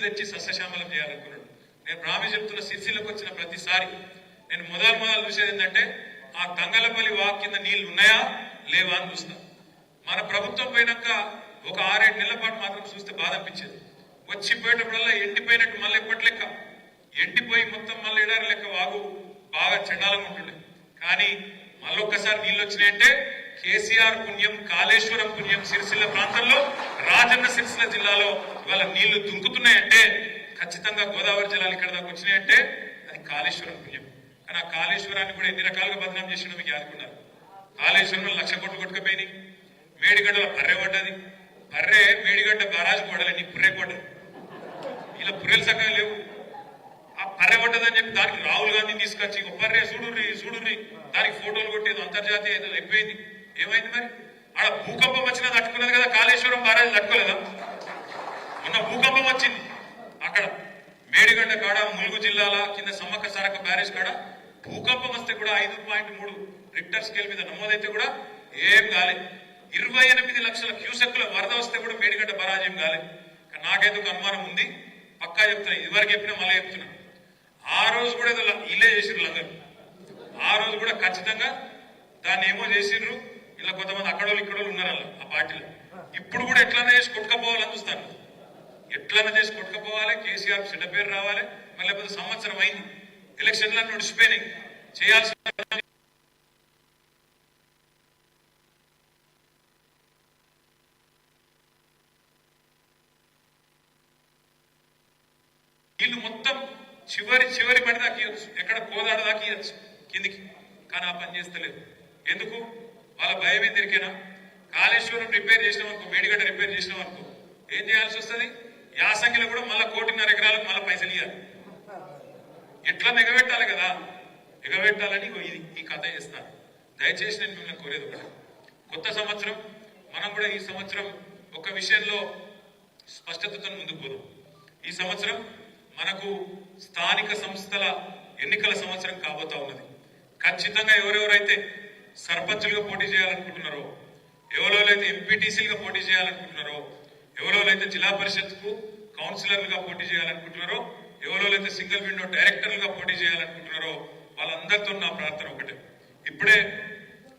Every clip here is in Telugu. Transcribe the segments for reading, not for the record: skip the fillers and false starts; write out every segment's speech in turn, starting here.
తెచ్చి సస్యశ్యామలం చేయాలనుకున్నాడు. నేను ప్రామిస్ చెప్తున్న సిరిసిల్లకు వచ్చిన ప్రతిసారి నేను మొదలు చూసేది ఏంటంటే ఆ తంగలపల్లి వాక్ కింద నీళ్లు ఉన్నాయా లేవా అని చూస్తా. మన ప్రభుత్వం పోయినాక ఒక 6-7 నెలల పాటు మాత్రం చూస్తే బాధ అనిపించేది. వచ్చిపోయేటప్పుడల్లా ఎండిపోయినట్టు మళ్ళీ ఎప్పటి లెక్క ఎండిపోయి మొత్తం మళ్ళీ ఎడారి లెక్క వాగు బాగా చండాలంగా ఉంటుండే. కానీ మళ్ళొక్కసారి నీళ్ళు వచ్చినాయంటే కేసీఆర్ పుణ్యం, కాళేశ్వరం పుణ్యం, సిరిసిల్ల ప్రాంతంలో రాజన్న సిరిసిల్ల జిల్లాలో ఇవాళ నీళ్లు దుంకుతున్నాయంటే ఖచ్చితంగా గోదావరి జలాలు ఇక్కడ దాకా వచ్చినాయంటే అది కాళేశ్వరం పుణ్యం. కానీ ఆ కాళేశ్వరాన్ని కూడా ఎన్ని రకాలుగా బదనాం చేసినా మీకు ఆదుకున్నారు. కాళేశ్వరంలో 1,00,000 కోట్లు కొట్టుకుపోయినాయి. మేడిగడ్డలో పర్రె పడ్డది. పర్రె మేడిగడ్డ బారాజు పడలే, నీ పుర్రె పడ్డది. ఇలా పుర్రెలు సక్కగా లేవు. ఆ పర్రె పడ్డదని చెప్పి దానికి రాహుల్ గాంధీని తీసుకొచ్చి పర్రె చూడుర్రి దానికి ఫోటోలు కొట్టేది అంతర్జాతీయ ఏదో అయిపోయింది. ఏమైంది మరి? ఆడ భూకంపం వచ్చినా తట్టుకున్నది కదా, కాళేశ్వరం బారాజు తట్టుకోలేదా? మొన్న భూకంపం వచ్చింది అక్కడ మేడిగడ్డ కాడ, ములుగు జిల్లాల కింద సమ్మక్క సారక్క బ్యారేజ్ కాడ భూకంపం వస్తే కూడా 5.3 రిక్టర్ స్కేల్ మీద నమోదైతే కూడా ఏం కాలేదు. 28 లక్షల క్యూసెక్కుల వరద వస్తే కూడా మేడిగడ్డ బరాజ్ ఏం కాలేదు. నాకైతే ఒక అనుమానం ఉంది, పక్కా చెప్తున్నా, ఇదివరకు చెప్పినా మళ్ళీ చెప్తున్నా. ఆ రోజు కూడా ఏదో ఇల్లే చేసిర్రు అందరూ. ఆ రోజు కూడా ఖచ్చితంగా దాన్ని ఏమో చేసిర్రు. ఇలా కొంతమంది అక్కడోళ్ళు ఇక్కడోళ్ళు ఉన్నారు ఆ పార్టీలో. ఇప్పుడు కూడా ఎట్లన్నా చేసి కొట్టుకపోవాలని చూస్తాను. ఎట్లన్నా చేసి కొట్టుకపోవాలి, కేసీఆర్ చెడ్డ పేరు రావాలి. మళ్ళీ లేకపోతే సంవత్సరం అయింది, ఎలక్షన్లన్నీ నడిచిపోయినాయి, చేయాల్సిన వీళ్ళు మొత్తం చివరి పడి దాకా ఇవ్వచ్చు, ఎక్కడ కోదాడ దాకా ఇవ్వచ్చు కిందికి. కానీ ఆ పని చేస్తలేదు. ఎందుకు? వాళ్ళ భయం ఏందిరికేనా? కాళేశ్వరం రిపేర్ చేసినాం అనుకో, మేడిగడ్డ రిపేర్ చేసినాం అనుకో, ఏం చేయాల్సి వస్తుంది? యాసంగిలో కూడా మళ్ళీ 1.5 ఎకరాలకు మళ్ళీ పైసలు ఇవ్వాలి. ఎట్లా ఎగబెట్టాలి కదా, ఎగబెట్టాలని ఈ కథ చేస్తారు. దయచేసి నేను మిమ్మల్ని కోరేది ఒకటి, కొత్త సంవత్సరం మనం కూడా ఈ సంవత్సరం ఒక విషయంలో స్పష్టతతో ముందుకు పోదాం. ఈ సంవత్సరం మనకు స్థానిక సంస్థల ఎన్నికల సంవత్సరం కాబోతా ఉన్నది. ఖచ్చితంగా ఎవరెవరైతే సర్పంచులుగా పోటీ చేయాలనుకుంటున్నారో, ఎవరెవరైతే ఎంపీటీసీలుగా పోటీ చేయాలనుకుంటున్నారో, ఎవరెవరైతే జిల్లా పరిషత్కు కౌన్సిలర్లుగా పోటీ చేయాలనుకుంటున్నారో, ఎవరెవరైతే సింగిల్ విండో డైరెక్టర్లుగా పోటీ చేయాలనుకుంటున్నారో వాళ్ళందరితో నా ప్రార్థన ఒకటే. ఇప్పుడే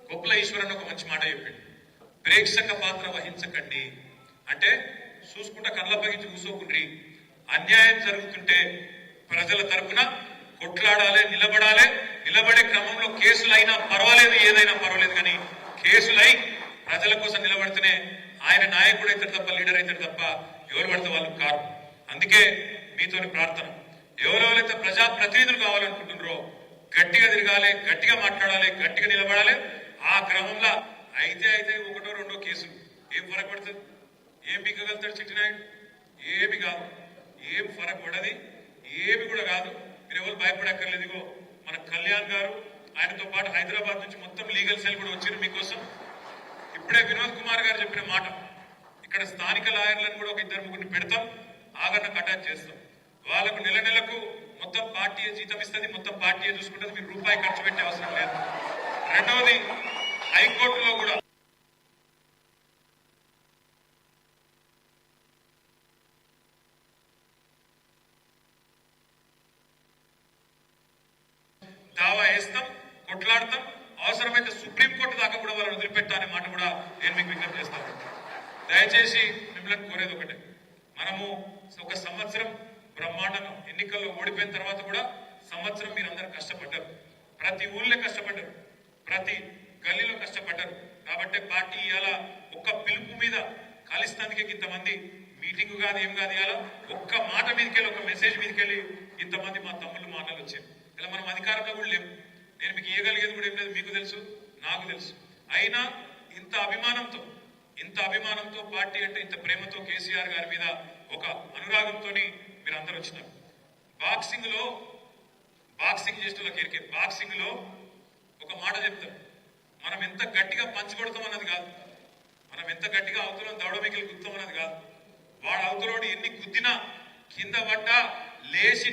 కొప్పుల ఈశ్వరన్ ఒక మంచి మాట చెప్పిండు, ప్రేక్షక పాత్ర వహించకండి అంటే చూసుకుంటా కళ్ళపగించి కూసోకుండ్రి. అన్యాయం జరుగుతుంటే ప్రజల తరఫున కొట్లాడాలి, నిలబడే క్రమంలో కేసులైనా పర్వాలేదు, ఏదైనా పర్వాలేదు, కానీ కేసులై ప్రజల కోసం నిలబడితేనే ఆయన నాయకుడు అవుతాడు తప్ప, లీడర్ అవుతాడు తప్ప ఎవరు పడితే వాళ్ళు కారు. అందుకే మీతోని ప్రార్థన, ఎవరెవరైతే ప్రజాప్రతినిధులు కావాలనుకుంటున్నారో గట్టిగా తిరగాలి, గట్టిగా మాట్లాడాలి, గట్టిగా నిలబడాలి. ఆ క్రమంలో అయితే 1-2 కేసులు ఏం ఫరక్ పడుతుంది? ఏం బిగ్గగలుగుతాడు చిట్టినాయుడు? ఏమి కాదు, ఏం ఫరక్ పడది, ఏమి కూడా కాదు. మీరు ఎవరు భయపడక్కర్లేదు. ఇగో మన కళ్యాణ్ గారు, ఆయనతో పాటు హైదరాబాద్ నుంచి మొత్తం లీగల్ సెల్ కూడా వచ్చారు మీకోసం. ఇప్పుడే వినోద్ కుమార్ గారు చెప్పిన మాట, ఇక్కడ స్థానిక లాయర్లను కూడా ఒక 2-3 పెడతాం, ఆగరణకు అటాచ్ చేస్తాం. వాళ్ళకు నెలకు మొత్తం పార్టీ జీతం ఇస్తుంది, మొత్తం పార్టీ చూసుకుంటుంది, మీరు రూపాయి ఖర్చు పెట్టే అవసరం లేదు. రెండవది, హైకోర్టులో కూడా దావా వేస్తాం, కొట్లాడతాం, అవసరమైతే సుప్రీంకోర్టు దాకా కూడా వాళ్ళని వదిలిపెట్టాలనే మాట కూడా నేను మీకు విజ్ఞప్తి చేస్తాను. దయచేసి మిమ్మల్ని కోరేది ఒకటే, మనము ఒక సంవత్సరం బ్రహ్మాండంగా ఎన్నికల్లో ఓడిపోయిన తర్వాత కూడా సంవత్సరం మీరు అందరూ కష్టపడ్డారు, ప్రతి ఊళ్ళో కష్టపడ్డారు, ప్రతి గల్లీలో కష్టపడ్డారు. కాబట్టి పార్టీ ఇవాళ ఒక్క పిలుపు మీద కలిసినందుకే ఇంతమంది మీటింగ్ కాదు, ఏం కాదు, ఇవాళ ఒక్క మాట మీదకెళ్ళి, ఒక మెసేజ్ మీదకెళ్ళి ఇంతమంది మా తమ్ముళ్ళు మా అన్నలు వచ్చారు. ఇలా మనం అధికారంలో కూడా లేము, నేను మీకు ఇవ్వగలిగేది కూడా ఏం లేదు, మీకు తెలుసు, నాకు తెలుసు. అయినా ఇంత అభిమానంతో పార్టీ అంటే ఇంత ప్రేమతో కేసీఆర్ గారి మీద ఒక అనురాగంతో మీరు అందరూ వచ్చినారు. బాక్సింగ్ చేసేటోళ్ళకి ఎరికే, బాక్సింగ్ లో ఒక మాట చెప్తారు, మనం ఎంత గట్టిగా పంచుకొడతాం అన్నది కాదు, మనం ఎంత గట్టిగా అవతల దవడ మిగిలి గుద్దాం అన్నది కాదు. వాడు అవతలోడు ఎన్ని గుద్దినా కింద పడ్డా లేచి